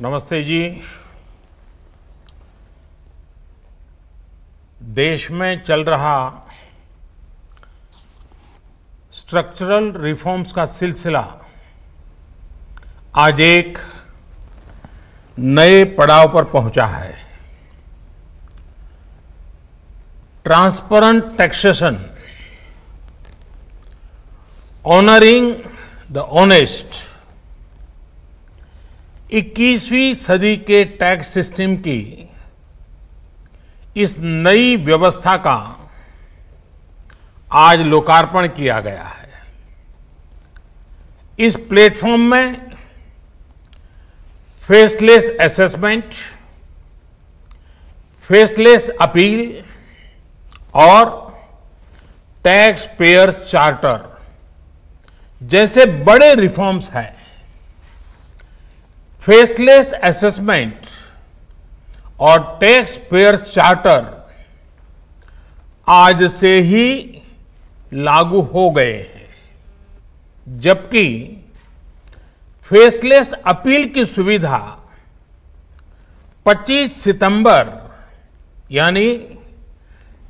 नमस्ते जी। देश में चल रहा स्ट्रक्चरल रिफॉर्म्स का सिलसिला आज एक नए पड़ाव पर पहुंचा है। Transparent taxation, honouring the honest, 21वीं सदी के टैक्स सिस्टम की इस नई व्यवस्था का आज लोकार्पण किया गया है। इस प्लेटफॉर्म में फेसलेस असेसमेंट, फेसलेस अपील और टैक्स पेयर चार्टर जैसे बड़े रिफॉर्म्स हैं। फेसलेस असेसमेंट और टैक्स पेयर चार्टर आज से ही लागू हो गए हैं, जबकि फेसलेस अपील की सुविधा 25 सितंबर यानी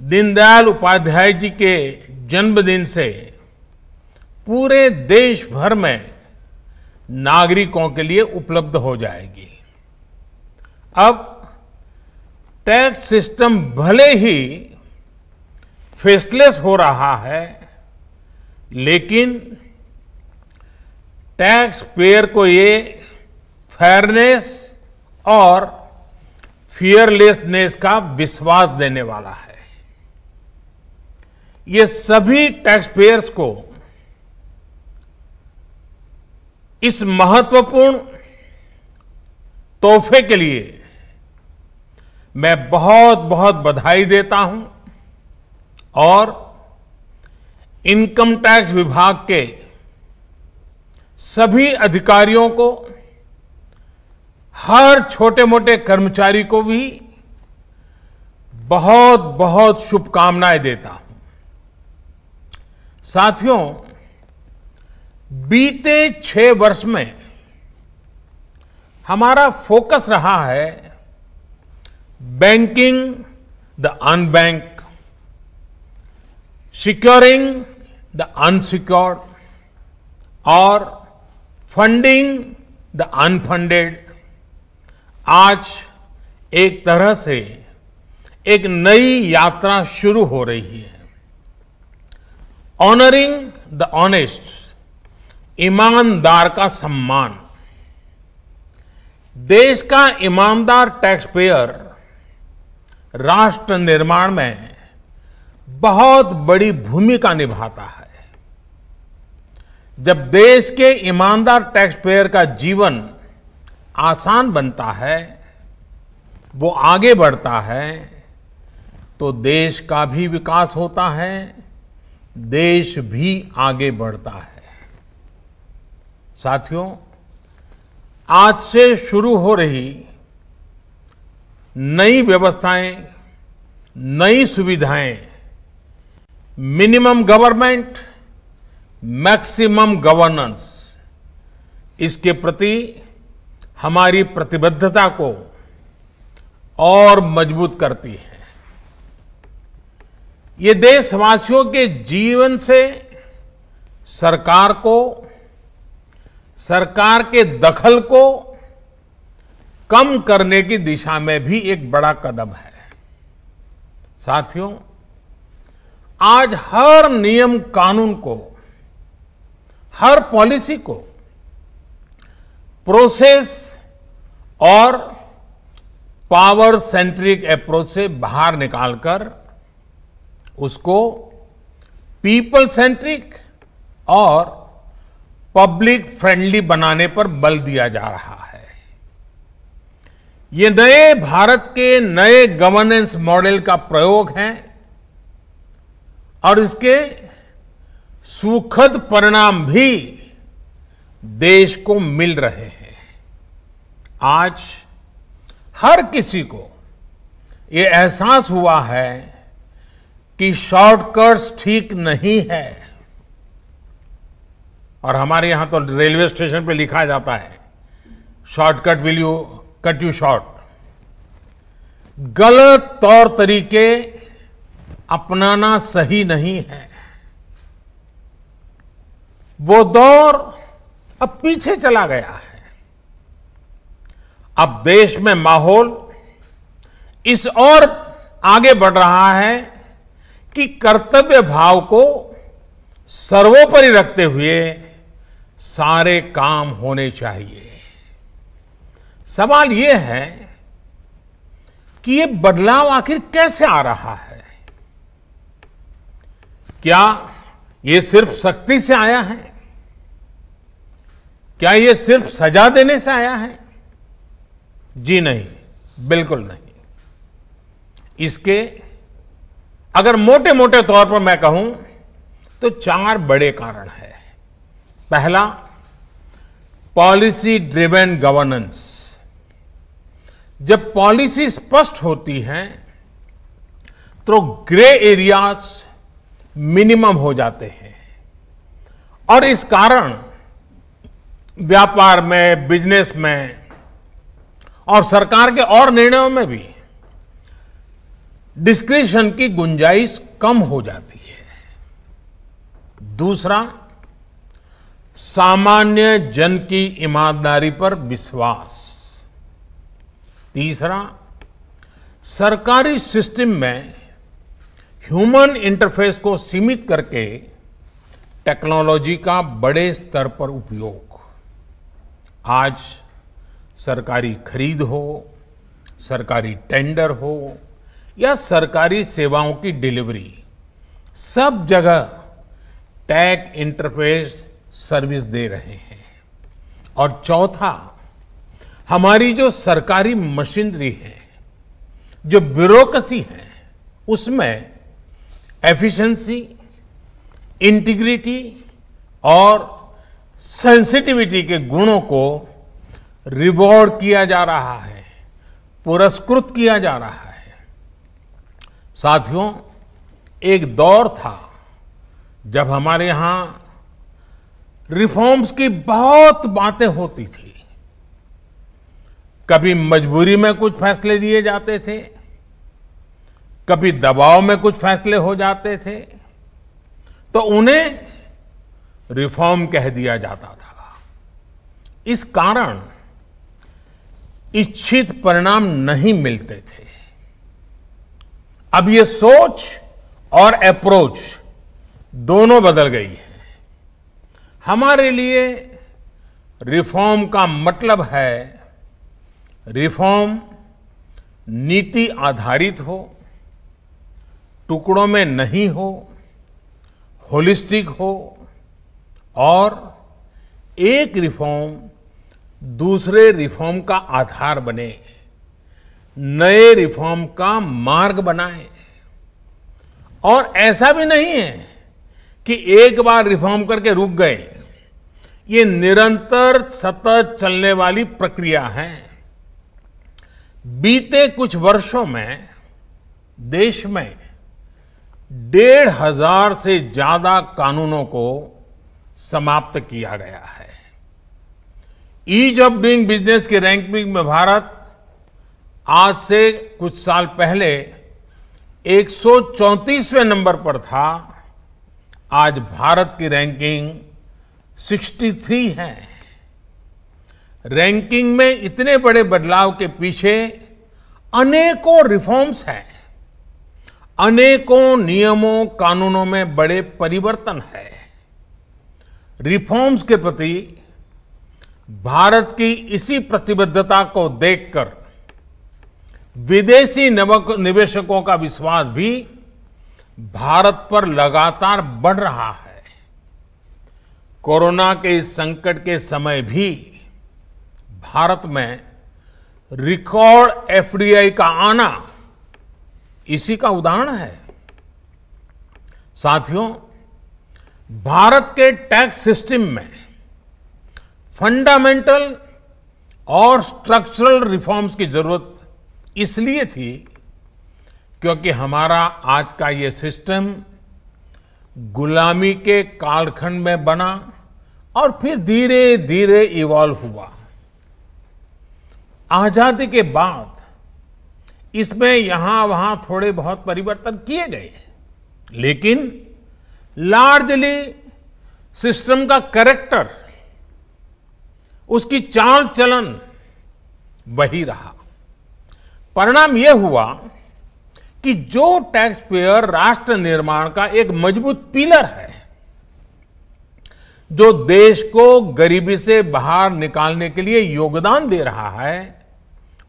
दीनदयाल उपाध्याय जी के जन्मदिन से पूरे देश भर में नागरिकों के लिए उपलब्ध हो जाएगी। अब टैक्स सिस्टम भले ही फेसलेस हो रहा है, लेकिन टैक्स पेयर को ये फेयरनेस और फियरलेसनेस का विश्वास देने वाला है। ये सभी टैक्स पेयर्स को इस महत्वपूर्ण तोहफे के लिए मैं बहुत बहुत बधाई देता हूं और इनकम टैक्स विभाग के सभी अधिकारियों को, हर छोटे मोटे कर्मचारी को भी बहुत बहुत शुभकामनाएं देता हूं। साथियों, बीते 6 वर्ष में हमारा फोकस रहा है banking the unbanked, securing the unsecured और फंडिंग द अनफंडेड। आज एक तरह से एक नई यात्रा शुरू हो रही है। ऑनरिंग द ऑनेस्ट, ईमानदार का सम्मान। देश का ईमानदार टैक्स पेयर राष्ट्र निर्माण में बहुत बड़ी भूमिका निभाता है। जब देश के ईमानदार टैक्स पेयर का जीवन आसान बनता है, वो आगे बढ़ता है, तो देश का भी विकास होता है, देश भी आगे बढ़ता है। साथियों, आज से शुरू हो रही नई व्यवस्थाएं, नई सुविधाएं, मिनिमम गवर्नमेंट, मैक्सिमम गवर्नेंस, इसके प्रति हमारी प्रतिबद्धता को और मजबूत करती है। ये देशवासियों के जीवन से सरकार को, सरकार के दखल को कम करने की दिशा में भी एक बड़ा कदम है। साथियों, आज हर नियम कानून को, हर पॉलिसी को प्रोसेस और पावर सेंट्रिक अप्रोच से बाहर निकालकर उसको पीपल सेंट्रिक और पब्लिक फ्रेंडली बनाने पर बल दिया जा रहा है। ये नए भारत के नए गवर्नेंस मॉडल का प्रयोग है और इसके सुखद परिणाम भी देश को मिल रहे हैं। आज हर किसी को ये एहसास हुआ है कि शॉर्टकट्स ठीक नहीं है। और हमारे यहां तो रेलवे स्टेशन पे लिखा जाता है, shortcut will you cut you short, गलत तौर तरीके अपनाना सही नहीं है। वो दौर अब पीछे चला गया है। अब देश में माहौल इस ओर आगे बढ़ रहा है कि कर्तव्य भाव को सर्वोपरि रखते हुए सारे काम होने चाहिए। सवाल यह है कि ये बदलाव आखिर कैसे आ रहा है? क्या ये सिर्फ सख्ती से आया है? क्या ये सिर्फ सजा देने से आया है? जी नहीं, बिल्कुल नहीं। इसके अगर मोटे मोटे तौर पर मैं कहूं तो 4 बड़े कारण हैं। पहला, पॉलिसी ड्रिवन गवर्नेंस। जब पॉलिसी स्पष्ट होती है तो ग्रे एरियाज मिनिमम हो जाते हैं और इस कारण व्यापार में, बिजनेस में और सरकार के और निर्णयों में भी डिस्क्रिशन की गुंजाइश कम हो जाती है। दूसरा, सामान्य जन की ईमानदारी पर विश्वास। तीसरा, सरकारी सिस्टम में ह्यूमन इंटरफेस को सीमित करके टेक्नोलॉजी का बड़े स्तर पर उपयोग। आज सरकारी खरीद हो, सरकारी टेंडर हो या सरकारी सेवाओं की डिलीवरी, सब जगह टैग इंटरफेस सर्विस दे रहे हैं। और चौथा, हमारी जो सरकारी मशीनरी है, जो ब्यूरोक्रेसी है, उसमें एफिशिएंसी, इंटीग्रिटी और सेंसिटिविटी के गुणों को रिवॉर्ड किया जा रहा है, पुरस्कृत किया जा रहा है। साथियों, एक दौर था जब हमारे यहां रिफॉर्म्स की बहुत बातें होती थी। कभी मजबूरी में कुछ फैसले लिए जाते थे, कभी दबाव में कुछ फैसले हो जाते थे, तो उन्हें रिफॉर्म कह दिया जाता था। इस कारण इच्छित परिणाम नहीं मिलते थे। अब ये सोच और अप्रोच दोनों बदल गई है। हमारे लिए रिफॉर्म का मतलब है रिफॉर्म नीति आधारित हो, टुकड़ों में नहीं हो, होलिस्टिक हो और एक रिफॉर्म दूसरे रिफॉर्म का आधार बने, नए रिफॉर्म का मार्ग बनाए। और ऐसा भी नहीं है कि एक बार रिफॉर्म करके रुक गए। ये निरंतर सतत चलने वाली प्रक्रिया है। बीते कुछ वर्षों में देश में 1,500 से ज्यादा कानूनों को समाप्त किया गया है। ईज ऑफ डूइंग बिजनेस की रैंकिंग में भारत आज से कुछ साल पहले 134वें नंबर पर था। आज भारत की रैंकिंग 63 है। रैंकिंग में इतने बड़े बदलाव के पीछे अनेकों रिफॉर्म्स हैं, अनेकों नियमों कानूनों में बड़े परिवर्तन है। रिफॉर्म्स के प्रति भारत की इसी प्रतिबद्धता को देखकर विदेशी निवेशकों का विश्वास भी भारत पर लगातार बढ़ रहा है। कोरोना के इस संकट के समय भी भारत में रिकॉर्ड एफडीआई का आना इसी का उदाहरण है। साथियों, भारत के टैक्स सिस्टम में फंडामेंटल और स्ट्रक्चरल रिफॉर्म्स की जरूरत इसलिए थी क्योंकि हमारा आज का ये सिस्टम गुलामी के कालखंड में बना और फिर धीरे धीरे इवॉल्व हुआ। आजादी के बाद इसमें यहां वहां थोड़े बहुत परिवर्तन किए गए, लेकिन लार्जली सिस्टम का कैरेक्टर, उसकी चाल चलन वही रहा। परिणाम यह हुआ कि जो टैक्स पेयर राष्ट्र निर्माण का एक मजबूत पिलर है, जो देश को गरीबी से बाहर निकालने के लिए योगदान दे रहा है,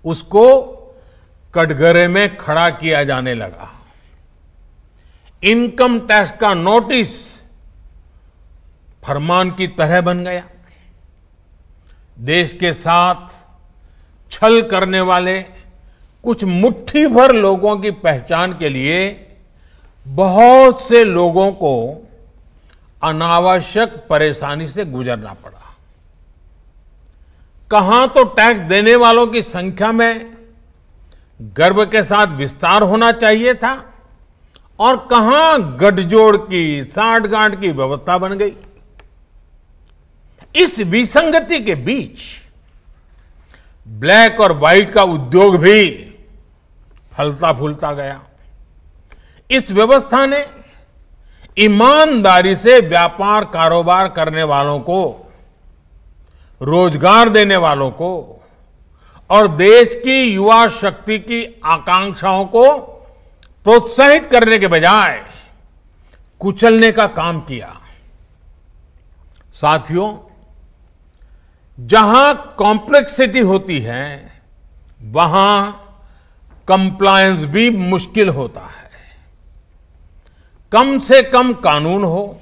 उसको कटघरे में खड़ा किया जाने लगा। इनकम टैक्स का नोटिस फरमान की तरह बन गया। देश के साथ छल करने वाले कुछ मुट्ठी भर लोगों की पहचान के लिए बहुत से लोगों को अनावश्यक परेशानी से गुजरना पड़ा। कहां तो टैक्स देने वालों की संख्या में गर्व के साथ विस्तार होना चाहिए था, और कहां गठजोड़ की, साठगांठ की व्यवस्था बन गई। इस विसंगति के बीच ब्लैक और व्हाइट का उद्योग भी फलता फूलता गया। इस व्यवस्था ने ईमानदारी से व्यापार कारोबार करने वालों को, रोजगार देने वालों को और देश की युवा शक्ति की आकांक्षाओं को प्रोत्साहित करने के बजाय कुचलने का काम किया। साथियों, जहां कॉम्प्लेक्सिटी होती है, वहां कंप्लायंस भी मुश्किल होता है। कम से कम कानून हो,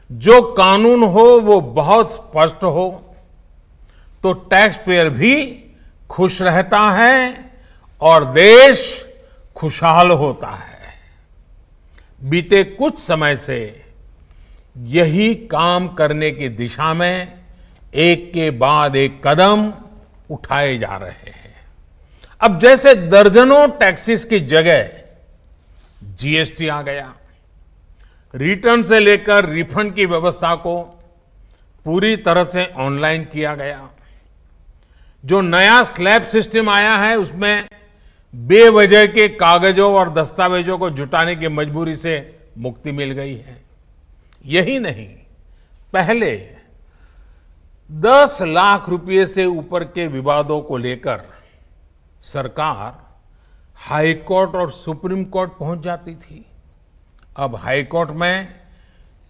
जो कानून हो वो बहुत स्पष्ट हो, तो टैक्स पेयर भी खुश रहता है और देश खुशहाल होता है। बीते कुछ समय से यही काम करने की दिशा में एक के बाद एक कदम उठाए जा रहे हैं। अब जैसे दर्जनों टैक्सेस की जगह जीएसटी आ गया, रिटर्न से लेकर रिफंड की व्यवस्था को पूरी तरह से ऑनलाइन किया गया। जो नया स्लैब सिस्टम आया है, उसमें बेवजह के कागजों और दस्तावेजों को जुटाने की मजबूरी से मुक्ति मिल गई है। यही नहीं, पहले 10 लाख रुपए से ऊपर के विवादों को लेकर सरकार हाई कोर्ट और सुप्रीम कोर्ट पहुंच जाती थी। अब हाई कोर्ट में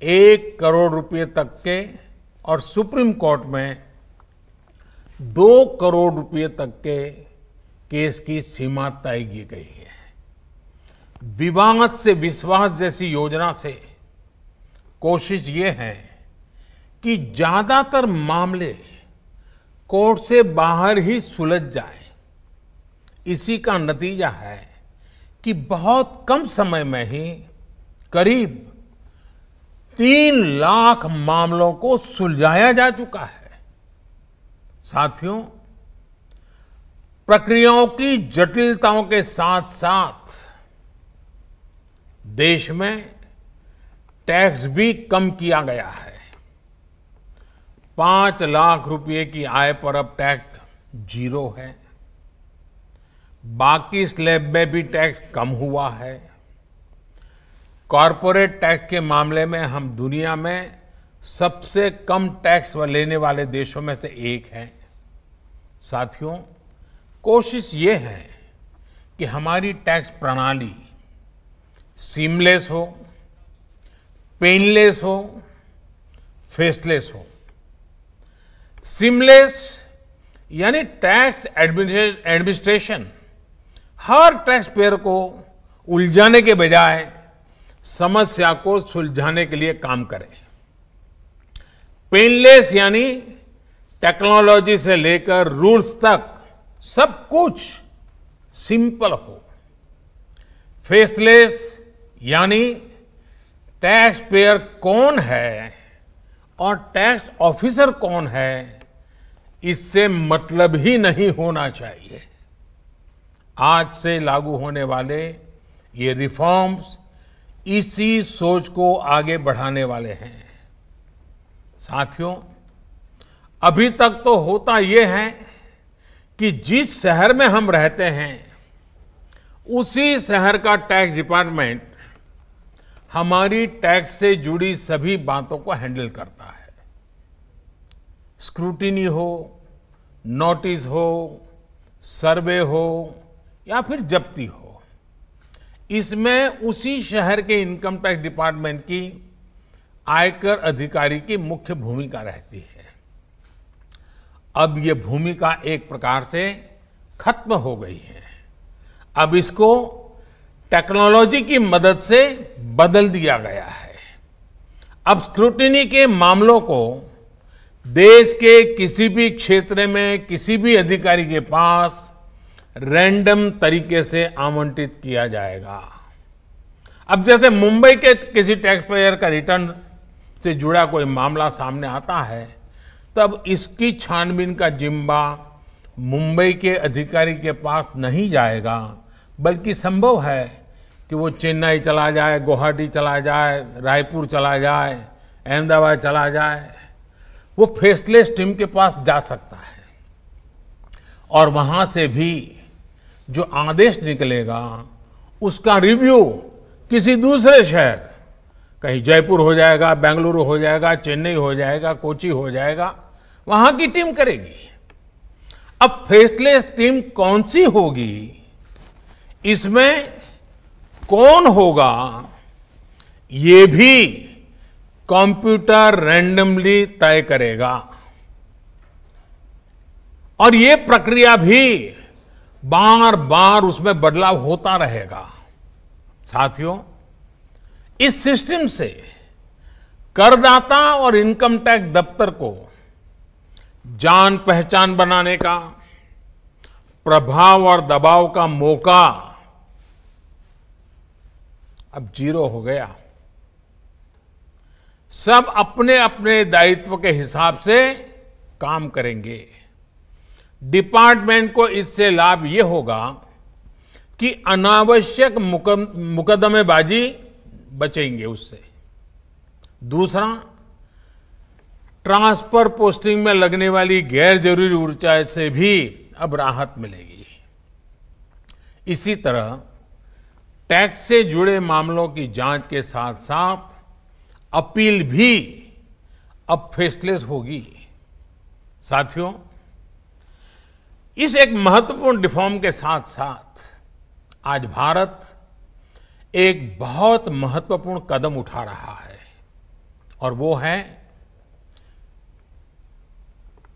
1 करोड़ रुपए तक के और सुप्रीम कोर्ट में 2 करोड़ रुपए तक के केस की सीमा तय की गई है। विवाद से विश्वास जैसी योजना से कोशिश ये है कि ज्यादातर मामले कोर्ट से बाहर ही सुलझ जाए। इसी का नतीजा है कि बहुत कम समय में ही करीब 3 लाख मामलों को सुलझाया जा चुका है। साथियों, प्रक्रियाओं की जटिलताओं के साथ साथ देश में टैक्स भी कम किया गया है। 5 लाख रुपए की आय पर अब टैक्स 0 है। बाकी स्लैब में भी टैक्स कम हुआ है। कॉरपोरेट टैक्स के मामले में हम दुनिया में सबसे कम टैक्स लेने वाले देशों में से एक हैं। साथियों, कोशिश ये है कि हमारी टैक्स प्रणाली सीमलेस हो, पेनलेस हो, फेसलेस हो। सीमलेस यानी टैक्स एडमिनिस्ट्रेशन हर टैक्स पेयर को उलझाने के बजाय समस्या को सुलझाने के लिए काम करे। पेनलेस यानी टेक्नोलॉजी से लेकर रूल्स तक सब कुछ सिंपल हो। फेसलेस यानी टैक्स पेयर कौन है और टैक्स ऑफिसर कौन है, इससे मतलब ही नहीं होना चाहिए। आज से लागू होने वाले ये रिफॉर्म्स इसी सोच को आगे बढ़ाने वाले हैं। साथियों, अभी तक तो होता यह है कि जिस शहर में हम रहते हैं उसी शहर का टैक्स डिपार्टमेंट हमारी टैक्स से जुड़ी सभी बातों को हैंडल करता है। स्क्रूटिनी हो, नोटिस हो, सर्वे हो या फिर जब्ती हो, इसमें उसी शहर के इनकम टैक्स डिपार्टमेंट की आयकर अधिकारी की मुख्य भूमिका रहती है। अब ये भूमिका एक प्रकार से खत्म हो गई है। अब इसको टेक्नोलॉजी की मदद से बदल दिया गया है। अब स्क्रूटिनी के मामलों को देश के किसी भी क्षेत्र में किसी भी अधिकारी के पास रैंडम तरीके से आवंटित किया जाएगा। अब जैसे मुंबई के किसी टैक्स पेयर का रिटर्न से जुड़ा कोई मामला सामने आता है, तब इसकी छानबीन का जिम्मा मुंबई के अधिकारी के पास नहीं जाएगा, बल्कि संभव है कि वो चेन्नई चला जाए, गुवाहाटी चला जाए, रायपुर चला जाए, अहमदाबाद चला जाए, वो फेसलेस टीम के पास जा सकता है और वहां से भी जो आदेश निकलेगा उसका रिव्यू किसी दूसरे शहर, कहीं जयपुर हो जाएगा, बेंगलुरु हो जाएगा, चेन्नई हो जाएगा, कोची हो जाएगा, वहां की टीम करेगी। अब फेसलेस टीम कौन सी होगी, इसमें कौन होगा, ये भी कंप्यूटर रैंडमली तय करेगा और ये प्रक्रिया भी बार बार उसमें बदलाव होता रहेगा। साथियों, इस सिस्टम से करदाता और इनकम टैक्स दफ्तर को जान पहचान बनाने का, प्रभाव और दबाव का मौका अब जीरो हो गया। सब अपने अपने दायित्व के हिसाब से काम करेंगे। डिपार्टमेंट को इससे लाभ ये होगा कि अनावश्यक मुकदमेबाजी बचेंगे उससे। दूसरा, ट्रांसफर पोस्टिंग में लगने वाली गैर जरूरी ऊर्जा से भी अब राहत मिलेगी। इसी तरह टैक्स से जुड़े मामलों की जांच के साथ साथ अपील भी अब फेसलेस होगी। साथियों, इस एक महत्वपूर्ण रिफॉर्म के साथ साथ आज भारत एक बहुत महत्वपूर्ण कदम उठा रहा है और वो है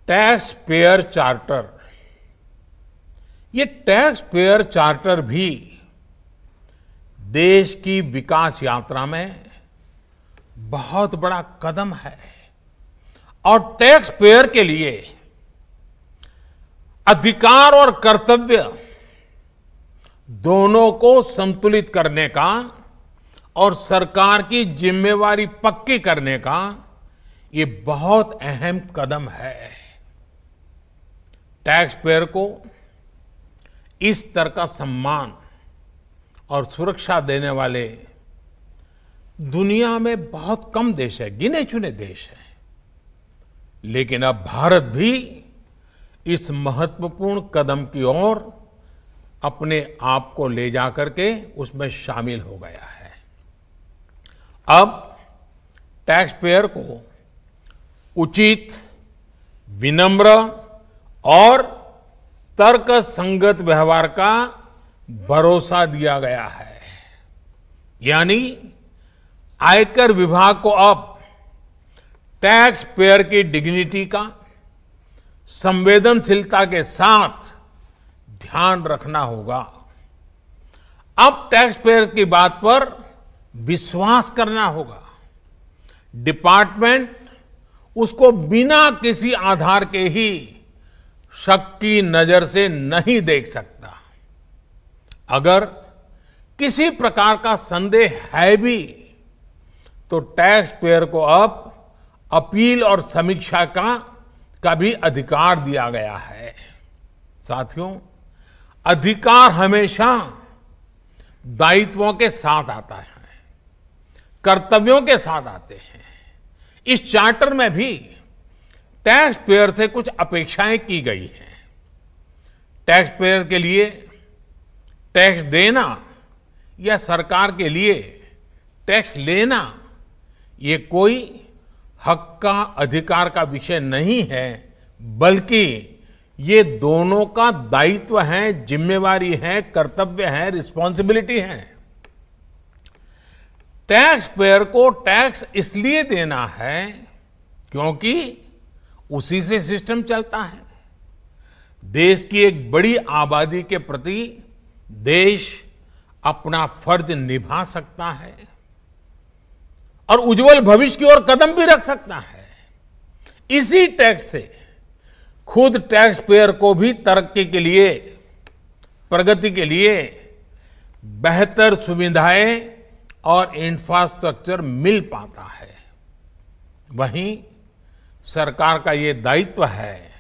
टैक्स पेयर चार्टर। ये टैक्स पेयर चार्टर भी देश की विकास यात्रा में बहुत बड़ा कदम है और टैक्स पेयर के लिए अधिकार और कर्तव्य दोनों को संतुलित करने का और सरकार की जिम्मेवारी पक्की करने का ये बहुत अहम कदम है। टैक्स पेयर को इस स्तर का सम्मान और सुरक्षा देने वाले दुनिया में बहुत कम देश है, गिने चुने देश हैं। लेकिन अब भारत भी इस महत्वपूर्ण कदम की ओर अपने आप को ले जाकर के उसमें शामिल हो गया है। अब टैक्स पेयर को उचित, विनम्र और तर्कसंगत व्यवहार का भरोसा दिया गया है। यानी आयकर विभाग को अब टैक्स पेयर की डिग्निटी का संवेदनशीलता के साथ ध्यान रखना होगा। अब टैक्स पेयर की बात पर विश्वास करना होगा। डिपार्टमेंट उसको बिना किसी आधार के ही शक की नजर से नहीं देख सकता। अगर किसी प्रकार का संदेह है भी तो टैक्स पेयर को अब अपील और समीक्षा का भी अधिकार दिया गया है। साथियों, अधिकार हमेशा दायित्वों के साथ आता है, कर्तव्यों के साथ आते हैं। इस चार्टर में भी टैक्स पेयर से कुछ अपेक्षाएं की गई हैं। टैक्स पेयर के लिए टैक्स देना या सरकार के लिए टैक्स लेना ये कोई हक का अधिकार का विषय नहीं है, बल्कि ये दोनों का दायित्व है, जिम्मेवारी है, कर्तव्य है, रिस्पॉन्सिबिलिटी है। टैक्स पेयर को टैक्स इसलिए देना है क्योंकि उसी से सिस्टम चलता है। देश की एक बड़ी आबादी के प्रति देश अपना फर्ज निभा सकता है और उज्जवल भविष्य की ओर कदम भी रख सकता है। इसी टैक्स से खुद टैक्स पेयर को भी तरक्की के लिए, प्रगति के लिए बेहतर सुविधाएं और इंफ्रास्ट्रक्चर मिल पाता है। वहीं सरकार का ये दायित्व है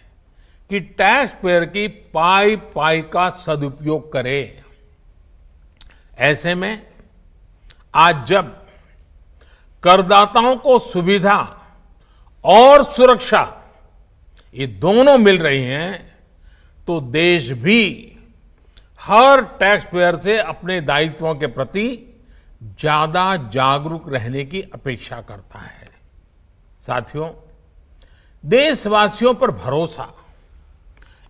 कि टैक्स पेयर की पाई पाई का सदुपयोग करे। ऐसे में आज जब करदाताओं को सुविधा और सुरक्षा ये दोनों मिल रही हैं, तो देश भी हर टैक्स पेयर से अपने दायित्वों के प्रति ज्यादा जागरूक रहने की अपेक्षा करता है। साथियों, देशवासियों पर भरोसा,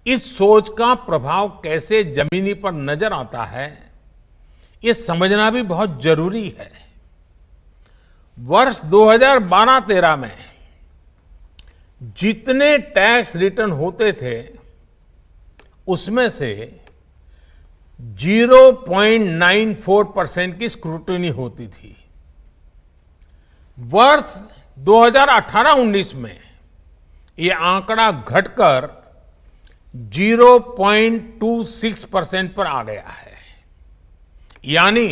इस सोच का प्रभाव कैसे जमीनी पर नजर आता है, ये समझना भी बहुत जरूरी है। वर्ष 2012-13 में जितने टैक्स रिटर्न होते थे उसमें से 0.94% की स्क्रूटनी होती थी। वर्ष 2018-19 में ये आंकड़ा घटकर 0.26% पर आ गया है। यानी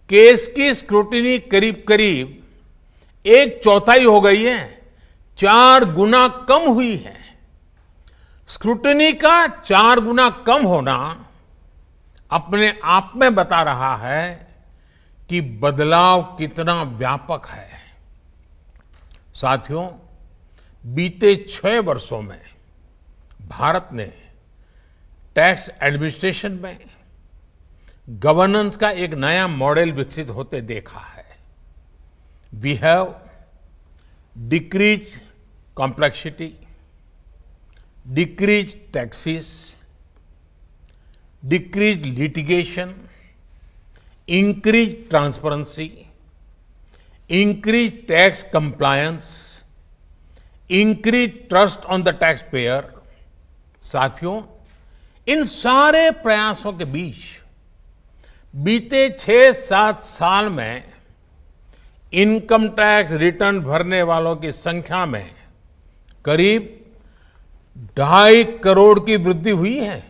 केस की स्क्रूटनी करीब करीब 1/4 हो गई है, 4 गुना कम हुई है। स्क्रूटनी का 4 गुना कम होना अपने आप में बता रहा है कि बदलाव कितना व्यापक है। साथियों, बीते 6 वर्षों में भारत ने टैक्स एडमिनिस्ट्रेशन में गवर्नेंस का एक नया मॉडल विकसित होते देखा है। We have decrease complexity, decrease taxes, decrease litigation, increase transparency, increase tax compliance, increase trust on the tax payer. साथियों, इन सारे प्रयासों के बीच बीते 6-7 साल में इनकम टैक्स रिटर्न भरने वालों की संख्या में करीब 2.5 करोड़ की वृद्धि हुई है।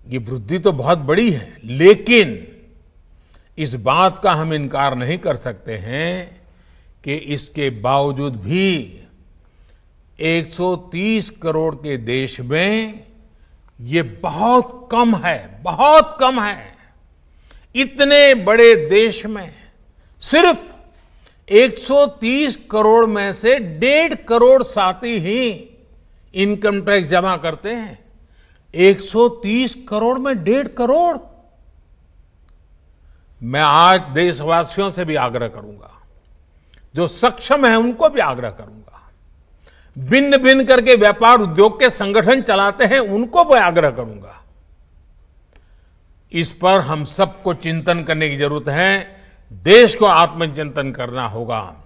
ये वृद्धि तो बहुत बड़ी है, लेकिन इस बात का हम इनकार नहीं कर सकते हैं कि इसके बावजूद भी 130 करोड़ के देश में ये बहुत कम है, बहुत कम है। इतने बड़े देश में सिर्फ 130 करोड़ में से 1.5 करोड़ साथी ही इनकम टैक्स जमा करते हैं। 130 करोड़ में 1.5 करोड़। मैं आज देशवासियों से भी आग्रह करूंगा, जो सक्षम है उनको भी आग्रह करूंगा, भिन्न भिन्न करके व्यापार उद्योग के संगठन चलाते हैं उनको भी आग्रह करूंगा। इस पर हम सबको चिंतन करने की जरूरत है। देश को आत्मचिंतन करना होगा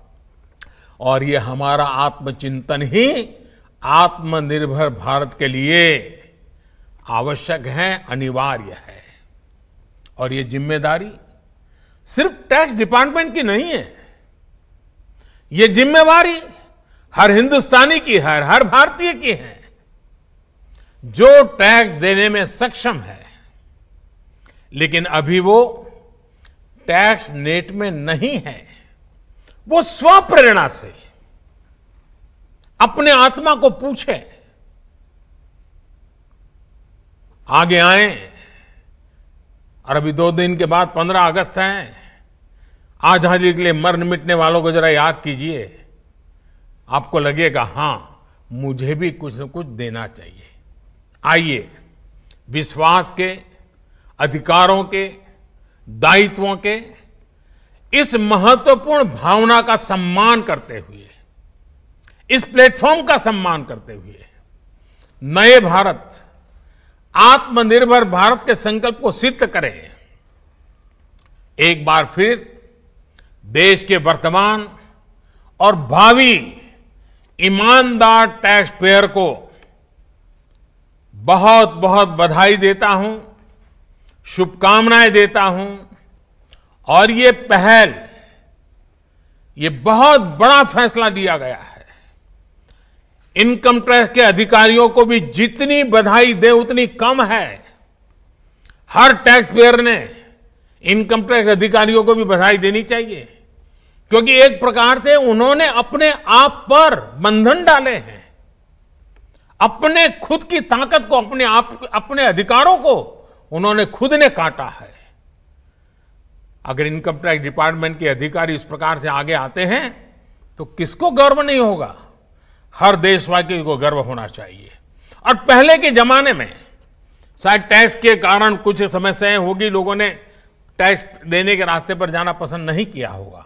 और ये हमारा आत्मचिंतन ही आत्मनिर्भर भारत के लिए आवश्यक है, अनिवार्य है। और ये जिम्मेदारी सिर्फ टैक्स डिपार्टमेंट की नहीं है, ये जिम्मेवारी हर हिंदुस्तानी की है, हर भारतीय की है जो टैक्स देने में सक्षम है, लेकिन अभी वो टैक्स नेट में नहीं है। वो स्वप्रेरणा से अपने आत्मा को पूछे, आगे आए। और अभी 2 दिन के बाद 15 अगस्त है। आजादी के लिए मरने मिटने वालों को जरा याद कीजिए। आपको लगेगा हां, मुझे भी कुछ न कुछ देना चाहिए। आइए विश्वास के, अधिकारों के, दायित्वों के इस महत्वपूर्ण भावना का सम्मान करते हुए, इस प्लेटफॉर्म का सम्मान करते हुए नए भारत, आत्मनिर्भर भारत के संकल्प को सिद्ध करें। एक बार फिर देश के वर्तमान और भावी ईमानदार टैक्स पेयर को बहुत बहुत बधाई देता हूं, शुभकामनाएं देता हूं। और ये पहल, ये बहुत बड़ा फैसला लिया गया है। इनकम टैक्स के अधिकारियों को भी जितनी बधाई दे उतनी कम है। हर टैक्स पेयर ने इनकम टैक्स अधिकारियों को भी बधाई देनी चाहिए, क्योंकि एक प्रकार से उन्होंने अपने आप पर बंधन डाले हैं। अपने खुद की ताकत को, अपने अधिकारों को उन्होंने खुद ने काटा है। अगर इनकम टैक्स डिपार्टमेंट के अधिकारी इस प्रकार से आगे आते हैं तो किसको गर्व नहीं होगा? हर देशवासी को गर्व होना चाहिए। और पहले के जमाने में शायद टैक्स के कारण कुछ समस्याएं होगी, लोगों ने टैक्स देने के रास्ते पर जाना पसंद नहीं किया होगा।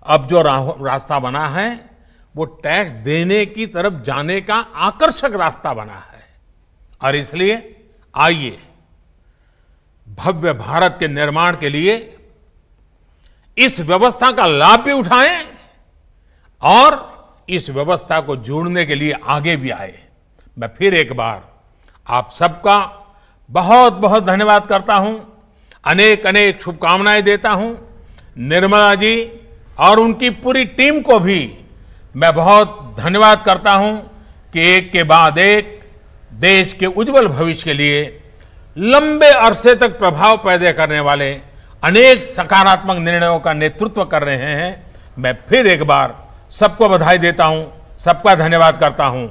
अब जो रास्ता बना है वो टैक्स देने की तरफ जाने का आकर्षक रास्ता बना है। और इसलिए आइए भव्य भारत के निर्माण के लिए इस व्यवस्था का लाभ भी उठाएं और इस व्यवस्था को जोड़ने के लिए आगे भी आए। मैं फिर एक बार आप सबका बहुत बहुत धन्यवाद करता हूं, अनेक अनेक शुभकामनाएं देता हूं। निर्मला जी और उनकी पूरी टीम को भी मैं बहुत धन्यवाद करता हूं कि एक के बाद एक देश के उज्जवल भविष्य के लिए लंबे अरसे तक प्रभाव पैदा करने वाले अनेक सकारात्मक निर्णयों का नेतृत्व कर रहे हैं। मैं फिर एक बार सबको बधाई देता हूं, सबका धन्यवाद करता हूं।